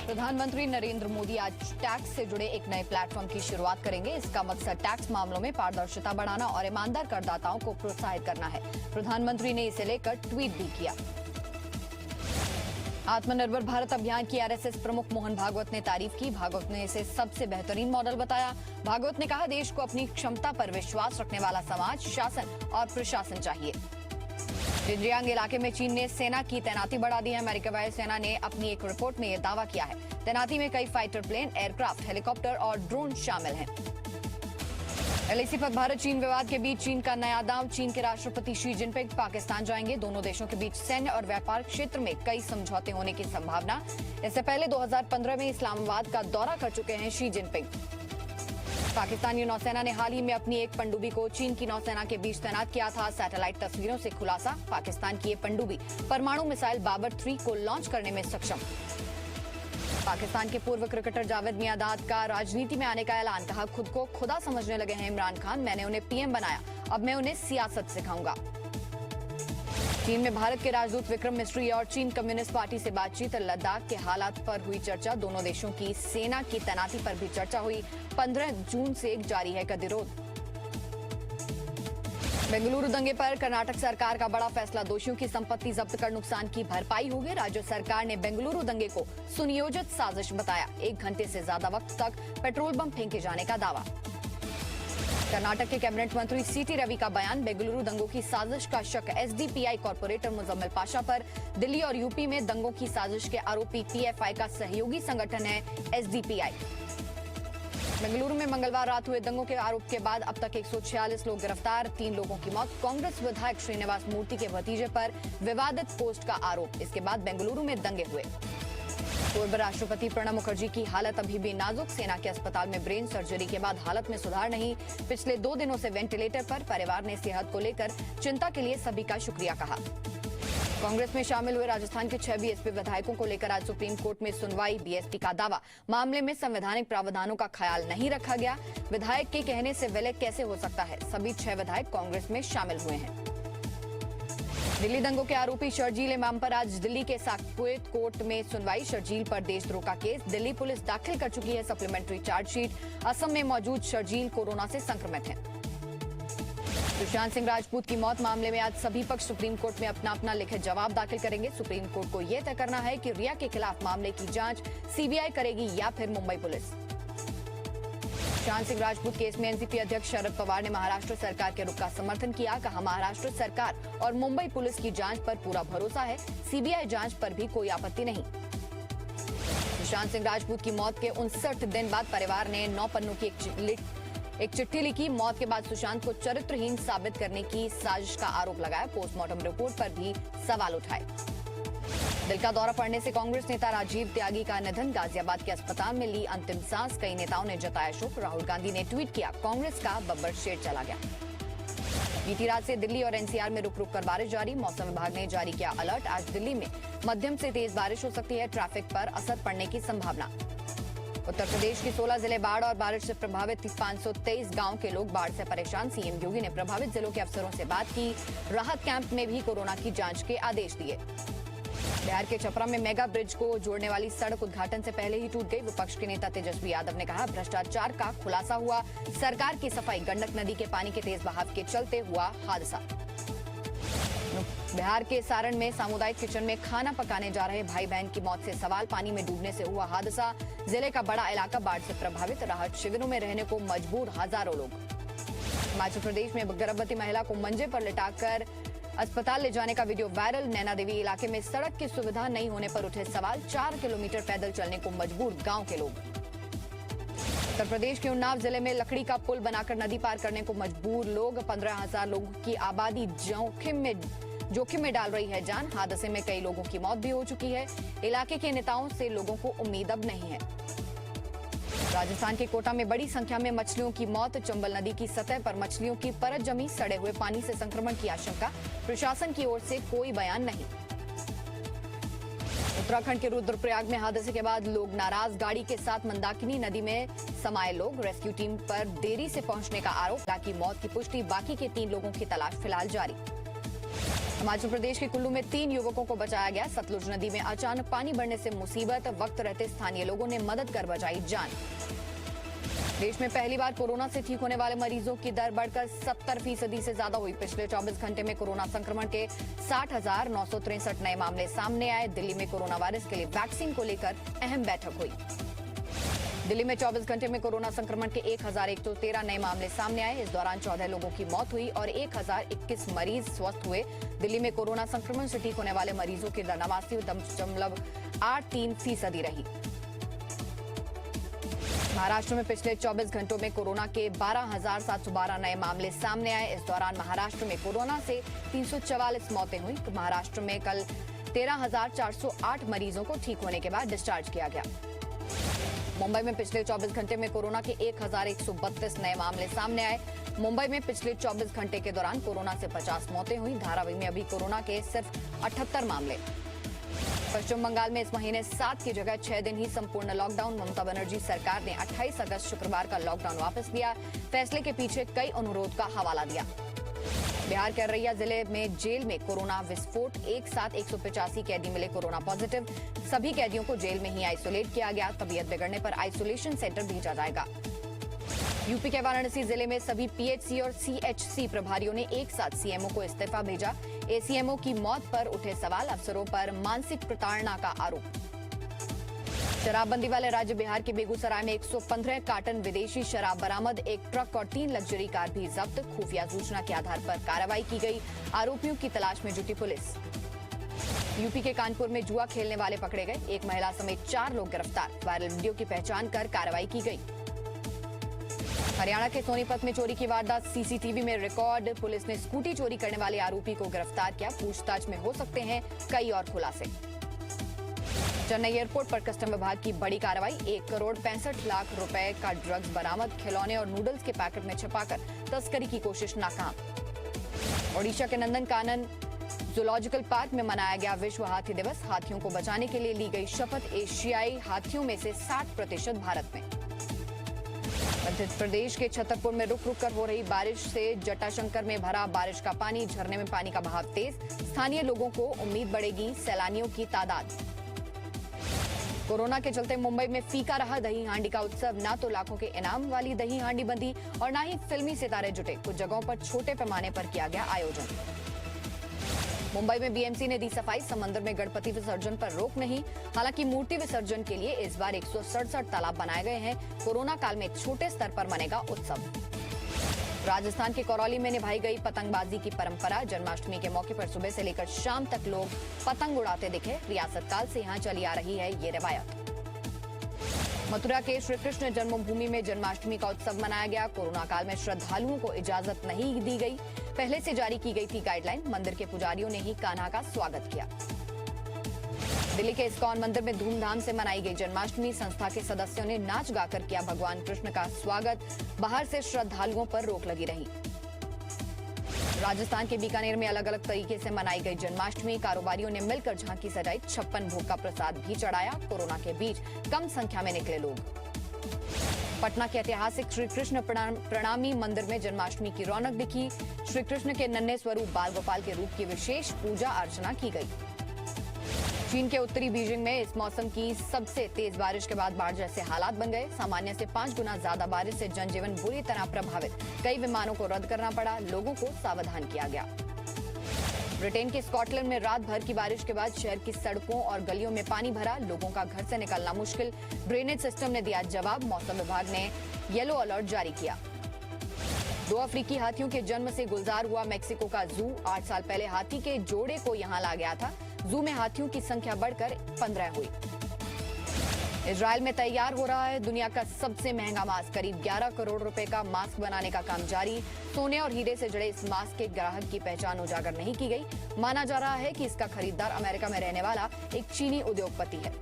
प्रधानमंत्री नरेंद्र मोदी आज टैक्स से जुड़े एक नए प्लेटफॉर्म की शुरुआत करेंगे। इसका मकसद टैक्स मामलों में पारदर्शिता बढ़ाना और ईमानदार करदाताओं को प्रोत्साहित करना है। प्रधानमंत्री ने इसे लेकर ट्वीट भी किया। आत्मनिर्भर भारत अभियान की आरएसएस प्रमुख मोहन भागवत ने तारीफ की। भागवत ने इसे सबसे बेहतरीन मॉडल बताया। भागवत ने कहा, देश को अपनी क्षमता पर विश्वास रखने वाला समाज, शासन और प्रशासन चाहिए। जिंजियांग इलाके में चीन ने सेना की तैनाती बढ़ा दी है। अमेरिकी वायुसेना ने अपनी एक रिपोर्ट में यह दावा किया है। तैनाती में कई फाइटर प्लेन, एयरक्राफ्ट, हेलीकॉप्टर और ड्रोन शामिल हैं। एलएसी पर भारत चीन विवाद के बीच चीन का नया दांव। चीन के राष्ट्रपति शी जिनपिंग पाकिस्तान जाएंगे। दोनों देशों के बीच सैन्य और व्यापार क्षेत्र में कई समझौते होने की संभावना। इससे पहले 2015 में इस्लामाबाद का दौरा कर चुके हैं शी जिनपिंग। पाकिस्तानी नौसेना ने हाल ही में अपनी एक पनडुब्बी को चीन की नौसेना के बीच तैनात किया था। सैटेलाइट तस्वीरों से खुलासा, पाकिस्तान की ये पनडुब्बी परमाणु मिसाइल बाबर 3 को लॉन्च करने में सक्षम। पाकिस्तान के पूर्व क्रिकेटर जावेद मियांदाद का राजनीति में आने का ऐलान। कहा, खुद को खुदा समझने लगे हैं इमरान खान, मैंने उन्हें पीएम बनाया, अब मैं उन्हें सियासत सिखाऊंगा। चीन में भारत के राजदूत विक्रम मिस्री और चीन कम्युनिस्ट पार्टी से बातचीत। लद्दाख के हालात पर हुई चर्चा। दोनों देशों की सेना की तैनाती पर भी चर्चा हुई। 15 जून से जारी है गतिरोध। बेंगलुरु दंगे पर कर्नाटक सरकार का बड़ा फैसला। दोषियों की संपत्ति जब्त कर नुकसान की भरपाई होगी। राज्य सरकार ने बेंगलुरु दंगे को सुनियोजित साजिश बताया। 1 घंटे से ज्यादा वक्त तक पेट्रोल बम फेंके जाने का दावा। कर्नाटक के कैबिनेट मंत्री सीटी रवि का बयान। बेंगलुरु दंगों की साजिश का शक एसडीपीआई कॉर्पोरेटर मुजम्मिल पाशा पर। दिल्ली और यूपी में दंगों की साजिश के आरोपी पीएफआई का सहयोगी संगठन है एसडीपीआई। बेंगलुरु में मंगलवार रात हुए दंगों के आरोप के बाद अब तक 146 लोग गिरफ्तार, 3 लोगों की मौत। कांग्रेस विधायक श्रीनिवास मूर्ति के भतीजे पर विवादित पोस्ट का आरोप। इसके बाद बेंगलुरु में दंगे हुए। पूर्व राष्ट्रपति प्रणब मुखर्जी की हालत अभी भी नाजुक। सेना के अस्पताल में ब्रेन सर्जरी के बाद हालत में सुधार नहीं। पिछले 2 दिनों से वेंटिलेटर पर। परिवार ने सेहत को लेकर चिंता के लिए सभी का शुक्रिया कहा। कांग्रेस में शामिल हुए राजस्थान के 6 बीएसपी विधायकों को लेकर आज सुप्रीम कोर्ट में सुनवाई। बीएसपी का दावा, मामले में संवैधानिक प्रावधानों का ख्याल नहीं रखा गया। विधायक के कहने से विलय कैसे हो सकता है। सभी 6 विधायक कांग्रेस में शामिल हुए हैं। दिल्ली दंगों के आरोपी शर्जील इमाम पर आज दिल्ली के साकेत कोर्ट में सुनवाई। शर्जील पर देशद्रोह का केस। दिल्ली पुलिस दाखिल कर चुकी है सप्लीमेंट्री चार्जशीट। असम में मौजूद शर्जील कोरोना से संक्रमित है। सुशांत सिंह राजपूत की मौत मामले में आज सभी पक्ष सुप्रीम कोर्ट में अपना अपना लिखित जवाब दाखिल करेंगे। सुप्रीम कोर्ट को यह तय करना है कि रिया के खिलाफ मामले की जांच सीबीआई करेगी या फिर मुंबई पुलिस। सुशांत सिंह राजपूत केस में एनसीपी अध्यक्ष शरद पवार ने महाराष्ट्र सरकार के रुख का समर्थन किया। कहा, महाराष्ट्र सरकार और मुंबई पुलिस की जांच पर पूरा भरोसा है। सीबीआई जांच पर भी कोई आपत्ति नहीं। सुशांत सिंह राजपूत की मौत के 59 दिन बाद परिवार ने 9 पन्नों की एक चिट्ठी लिखी। मौत के बाद सुशांत को चरित्रहीन साबित करने की साजिश का आरोप लगाया। पोस्टमार्टम रिपोर्ट पर भी सवाल उठाए। दिल का दौरा पड़ने से कांग्रेस नेता राजीव त्यागी का निधन। गाजियाबाद के अस्पताल में ली अंतिम सांस। कई नेताओं ने जताया शोक। राहुल गांधी ने ट्वीट किया, कांग्रेस का बब्बर शेर चला गया। बीती रात से दिल्ली और एनसीआर में रुक रुक कर बारिश जारी। मौसम विभाग ने जारी किया अलर्ट। आज दिल्ली में मध्यम से तेज बारिश हो सकती है। ट्रैफिक पर असर पड़ने की संभावना। उत्तर प्रदेश की 16 जिले बाढ़ और बारिश से प्रभावित। 523 गांव के लोग बाढ़ से परेशान। सीएम योगी ने प्रभावित जिलों के अफसरों से बात की। राहत कैंप में भी कोरोना की जांच के आदेश दिए। बिहार के छपरा में मेगा ब्रिज को जोड़ने वाली सड़क उद्घाटन से पहले ही टूट गई। विपक्ष के नेता तेजस्वी यादव ने कहा, भ्रष्टाचार का खुलासा हुआ। सरकार की सफाई। गंडक नदी के पानी के तेज बहाव के चलते हुआ हादसा। बिहार के सारण में सामुदायिक किचन में खाना पकाने जा रहे भाई बहन की मौत से सवाल। पानी में डूबने से हुआ हादसा। जिले का बड़ा इलाका बाढ़ से प्रभावित। राहत शिविरों में रहने को मजबूर हजारों लोग। हिमाचल प्रदेश में गर्भवती महिला को मंजे पर लिटाकर अस्पताल ले जाने का वीडियो वायरल। नैना देवी इलाके में सड़क की सुविधा नहीं होने पर उठे सवाल। 4 किलोमीटर पैदल चलने को मजबूर गांव के लोग। उत्तर प्रदेश के उन्नाव जिले में लकड़ी का पुल बनाकर नदी पार करने को मजबूर लोग। 15,000 लोगों की आबादी जोखिम में डाल रही है जान। हादसे में कई लोगों की मौत भी हो चुकी है। इलाके के नेताओं से लोगों को उम्मीद अब नहीं है। राजस्थान के कोटा में बड़ी संख्या में मछलियों की मौत। चंबल नदी की सतह पर मछलियों की परत जमी। सड़े हुए पानी से संक्रमण की आशंका। प्रशासन की ओर से कोई बयान नहीं। उत्तराखंड के रुद्रप्रयाग में हादसे के बाद लोग नाराज। गाड़ी के साथ मंदाकिनी नदी में समाये लोग। रेस्क्यू टीम पर देरी से पहुंचने का आरोप। ताकि मौत की पुष्टि। बाकी के 3 लोगों की तलाश फिलहाल जारी। हिमाचल प्रदेश के कुल्लू में 3 युवकों को बचाया गया। सतलुज नदी में अचानक पानी बढ़ने से मुसीबत, वक्त रहते स्थानीय लोगों ने मदद कर बचाई जान। देश में पहली बार कोरोना से ठीक होने वाले मरीजों की दर बढ़कर 70% से ज्यादा हुई। पिछले 24 घंटे में कोरोना संक्रमण के 60,963 नए मामले सामने आए। दिल्ली में कोरोना वायरस के लिए वैक्सीन को लेकर अहम बैठक हुई। दिल्ली में 24 घंटे में कोरोना संक्रमण के 1,113 नए मामले सामने आए। इस दौरान 14 लोगों की मौत हुई और 1,021 मरीज स्वस्थ हुए। दिल्ली में कोरोना संक्रमण से ठीक होने वाले मरीजों की दर 89.83% रही। महाराष्ट्र में पिछले 24 घंटों में कोरोना के 12,712 नए मामले सामने आए। इस दौरान महाराष्ट्र में कोरोना से 344 मौतें हुई। महाराष्ट्र में कल 13,408 मरीजों को ठीक होने के बाद डिस्चार्ज किया गया। मुंबई में पिछले 24 घंटे में कोरोना के 1,132 नए मामले सामने आए। मुंबई में पिछले 24 घंटे के दौरान कोरोना से 50 मौतें हुई। धारावी में अभी कोरोना के सिर्फ 78 मामले। पश्चिम बंगाल में इस महीने 7 की जगह 6 दिन ही संपूर्ण लॉकडाउन। ममता बनर्जी सरकार ने 28 अगस्त शुक्रवार का लॉकडाउन वापस लिया। फैसले के पीछे कई अनुरोध का हवाला दिया। बिहार के अररिया जिले में जेल में कोरोना विस्फोट, एक साथ 185 कैदी मिले कोरोना पॉजिटिव। सभी कैदियों को जेल में ही आइसोलेट किया गया। तबीयत बिगड़ने पर आइसोलेशन सेंटर भेजा जाएगा। यूपी के वाराणसी जिले में सभी पीएचसी और सीएचसी प्रभारियों ने एक साथ सीएमओ को इस्तीफा भेजा। एसीएमओ की मौत पर उठे सवाल, अफसरों पर मानसिक प्रताड़ना का आरोप। शराबबंदी वाले राज्य बिहार के बेगूसराय में 115 कार्टन विदेशी शराब बरामद। एक ट्रक और 3 लग्जरी कार भी जब्त। खुफिया सूचना के आधार पर कार्रवाई की गई। आरोपियों की तलाश में जुटी पुलिस। यूपी के कानपुर में जुआ खेलने वाले पकड़े गए। एक महिला समेत 4 लोग गिरफ्तार। वायरल वीडियो की पहचान कर कार्रवाई की गई। हरियाणा के सोनीपत में चोरी की वारदात सीसीटीवी में रिकॉर्ड। पुलिस ने स्कूटी चोरी करने वाले आरोपी को गिरफ्तार किया। पूछताछ में हो सकते हैं कई और खुलासे। चेन्नई एयरपोर्ट पर कस्टम विभाग की बड़ी कार्रवाई। 1,65,00,000 रुपए का ड्रग्स बरामद। खिलौने और नूडल्स के पैकेट में छिपाकर तस्करी की कोशिश नाकाम। ओडिशा के नंदनकानन जूलॉजिकल पार्क में मनाया गया विश्व हाथी दिवस। हाथियों को बचाने के लिए ली गई शपथ। एशियाई हाथियों में से 60% भारत में। मध्य प्रदेश के छतरपुर में रुक रुक कर हो रही बारिश से जटाशंकर में भरा बारिश का पानी। झरने में पानी का बहाव तेज। स्थानीय लोगों को उम्मीद बढ़ेगी सैलानियों की तादाद। कोरोना के चलते मुंबई में फीका रहा दही हांडी का उत्सव। ना तो लाखों के इनाम वाली दही हांडी बंदी और ना ही फिल्मी सितारे जुटे। कुछ जगहों पर छोटे पैमाने पर किया गया आयोजन। मुंबई में बीएमसी ने दी सफाई। समंदर में गणपति विसर्जन पर रोक नहीं। हालांकि मूर्ति विसर्जन के लिए इस बार 167 तालाब बनाए गए हैं। कोरोना काल में छोटे स्तर पर मनेगा उत्सव। राजस्थान के करौली में निभाई गई पतंगबाजी की परंपरा। जन्माष्टमी के मौके पर सुबह से लेकर शाम तक लोग पतंग उड़ाते दिखे। रियासत काल से यहाँ चली आ रही है ये रिवायत। मथुरा के श्री कृष्ण जन्मभूमि में जन्माष्टमी का उत्सव मनाया गया। कोरोना काल में श्रद्धालुओं को इजाजत नहीं दी गई। पहले से जारी की गई थी गाइडलाइन। मंदिर के पुजारियों ने ही कान्हा का स्वागत किया। दिल्ली के इस्कॉन मंदिर में धूमधाम से मनाई गई जन्माष्टमी। संस्था के सदस्यों ने नाच गाकर किया भगवान कृष्ण का स्वागत। बाहर से श्रद्धालुओं पर रोक लगी रही। राजस्थान के बीकानेर में अलग अलग तरीके से मनाई गई जन्माष्टमी। कारोबारियों ने मिलकर झांकी सजाई। 56 भोग का प्रसाद भी चढ़ाया। कोरोना के बीच कम संख्या में निकले लोग। पटना के ऐतिहासिक श्री कृष्ण प्रणामी मंदिर में जन्माष्टमी की रौनक दिखी। श्री कृष्ण के नन्हे स्वरूप बाल गोपाल के रूप की विशेष पूजा अर्चना की गई। चीन के उत्तरी बीजिंग में इस मौसम की सबसे तेज बारिश के बाद बाढ़ जैसे हालात बन गए। सामान्य से 5 गुना ज्यादा बारिश से जनजीवन बुरी तरह प्रभावित। कई विमानों को रद्द करना पड़ा। लोगों को सावधान किया गया। ब्रिटेन के स्कॉटलैंड में रात भर की बारिश के बाद शहर की सड़कों और गलियों में पानी भरा। लोगों का घर से निकलना मुश्किल। ड्रेनेज सिस्टम ने दिया जवाब। मौसम विभाग ने येलो अलर्ट जारी किया। 2 अफ्रीकी हाथियों के जन्म से गुलजार हुआ मेक्सिको का जू। 8 साल पहले हाथी के जोड़े को यहां ला गया था। जू में हाथियों की संख्या बढ़कर 15 हुई। इजराइल में तैयार हो रहा है दुनिया का सबसे महंगा मास्क। करीब 11 करोड़ रुपए का मास्क बनाने का काम जारी। सोने और हीरे से जुड़े इस मास्क के ग्राहक की पहचान उजागर नहीं की गई। माना जा रहा है कि इसका खरीदार अमेरिका में रहने वाला एक चीनी उद्योगपति है।